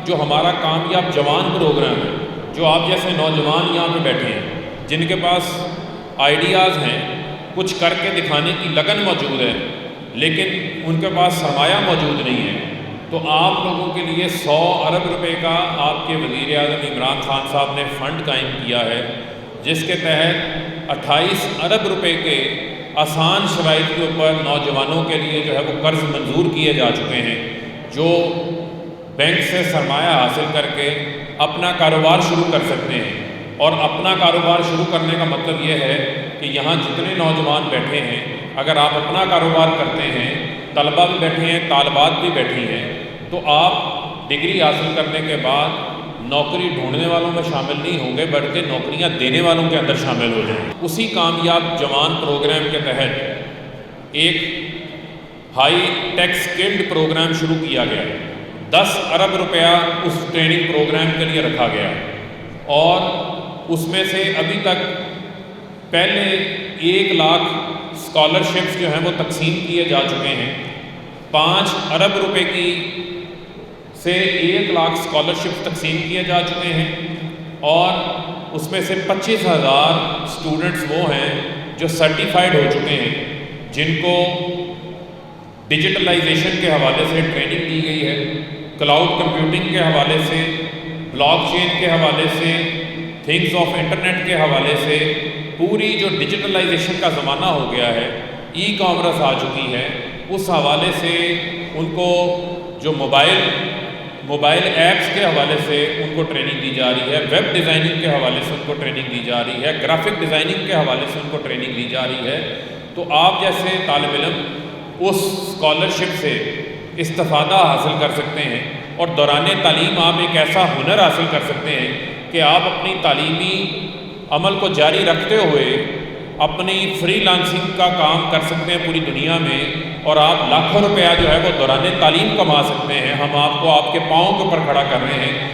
جو ہمارا کامیاب جوان پروگرام ہے، جو آپ جیسے نوجوان یہاں پہ بیٹھے ہیں جن کے پاس آئیڈیاز ہیں، کچھ کر کے دکھانے کی لگن موجود ہے، لیکن ان کے پاس سرمایہ موجود نہیں ہے، تو آپ لوگوں کے لیے 100 ارب روپے کا آپ کے وزیر اعظم عمران خان صاحب نے فنڈ قائم کیا ہے، جس کے تحت 28 ارب روپے کے آسان شرائط کے اوپر نوجوانوں کے لیے جو ہے وہ قرض منظور کیے جا چکے ہیں، جو بینک سے سرمایہ حاصل کر کے اپنا کاروبار شروع کر سکتے ہیں۔ اور اپنا کاروبار شروع کرنے کا مطلب یہ ہے کہ یہاں جتنے نوجوان بیٹھے ہیں، اگر آپ اپنا کاروبار کرتے ہیں، طلبہ بھی بیٹھے ہیں، طالبات بھی بیٹھی ہیں، تو آپ ڈگری حاصل کرنے کے بعد نوکری ڈھونڈنے والوں میں شامل نہیں ہوں گے، بلکہ نوکریاں دینے والوں کے اندر شامل ہو جائیں۔ اسی کامیاب جوان پروگرام کے تحت ایک ہائی ٹیک سکلڈ پروگرام شروع کیا گیا، 10 ارب روپیہ اس ٹریننگ پروگرام کے لیے رکھا گیا، اور اس میں سے ابھی تک پہلے 1 لاکھ اسکالرشپس جو ہیں وہ تقسیم کیے جا چکے ہیں۔ 5 ارب روپے کی سے 1 لاکھ اسکالرشپس تقسیم کیے جا چکے ہیں، اور اس میں سے 25,000 اسٹوڈنٹس وہ ہیں جو سرٹیفائڈ ہو چکے ہیں، جن کو ڈیجیٹلائزیشن کے حوالے سے ٹریننگ دی گئی ہے، کلاؤڈ کمپیوٹنگ کے حوالے سے، بلاک چین کے حوالے سے، تھنگز آف انٹرنیٹ کے حوالے سے۔ پوری جو ڈیجیٹلائزیشن کا زمانہ ہو گیا ہے، ای کامرس آ چکی ہے، اس حوالے سے ان کو جو موبائل ایپس کے حوالے سے ان کو ٹریننگ دی جا رہی ہے، ویب ڈیزائننگ کے حوالے سے ان کو ٹریننگ دی جا رہی ہے، گرافک ڈیزائننگ کے حوالے سے ان کو ٹریننگ دی جا رہی ہے۔ تو آپ جیسے طالب علم اس اسکالرشپ سے استفادہ حاصل کر سکتے ہیں، اور دوران تعلیم آپ ایک ایسا ہنر حاصل کر سکتے ہیں کہ آپ اپنی تعلیمی عمل کو جاری رکھتے ہوئے اپنی فری لانسنگ کا کام کر سکتے ہیں پوری دنیا میں، اور آپ لاکھوں روپیہ جو ہے وہ دوران تعلیم کما سکتے ہیں۔ ہم آپ کو آپ کے پاؤں کے اوپر کھڑا کر رہے ہیں